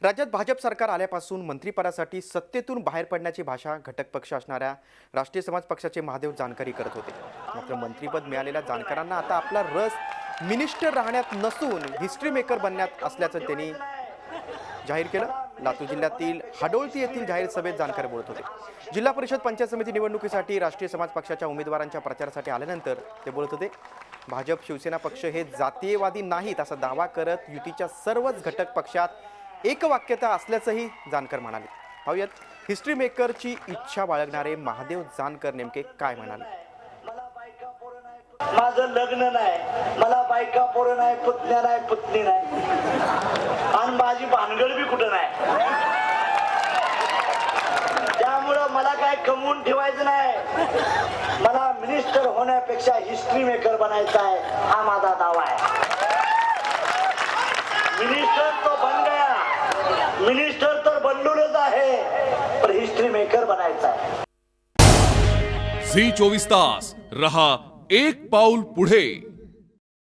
राज्यात भाजप सरकार आल्यापासून मंत्रिपदासाठी सत्तेतून बाहेर पडण्याची भाषा घटक पक्ष असणाऱ्या राष्ट्रीय समाज पक्षाचे महादेव जानकर करत होते। मात्र मंत्रिपद मिळालेल्या जानकरांना आता आपला रस मिनिस्टर राहण्यात नसून हिस्ट्री मेकर बनण्यात असल्याचं त्यांनी जाहीर केलं। लातूर जिल्ह्यातील हाडोळती येथील जाहीर सभेत जानकर बोलत होते। जिल्हा परिषद पंचायत समिती निवडणुकीसाठी राष्ट्रीय समाज पक्षाच्या उमेदवारांच्या प्रचारासाठी आल्यानंतर ते बोलत होते। भाजप शिवसेना पक्ष हे जातीयवादी नाहीत असा दावा करत युतीच्या सर्वच घटक पक्षात एकवाक्यता असल्याचंही जानकर म्हणाले। पाहूयात हिस्ट्री मेकरची इच्छा बाळगणारे महादेव जानकर नेमके काय म्हणाले। माझं लग्न नाही, मला बायका पोरं नाही, पुतण्या नाही, पुतणी नाही, आणि माझी भानगड बी कुठं नाही। त्यामुळं मला काय कमवून ठेवायचं नाही, मला मिनिस्टर होण्यापेक्षा हिस्ट्री मेकर बनायचा आहे, हा माझा दावा आहे। मिनिस्टर तो बन गया, मिनिस्टर तर बनलोच आहे, पण हिस्ट्री मेकर बनायचा आहे। झी 24 तास रहा एक पाऊल पुढे।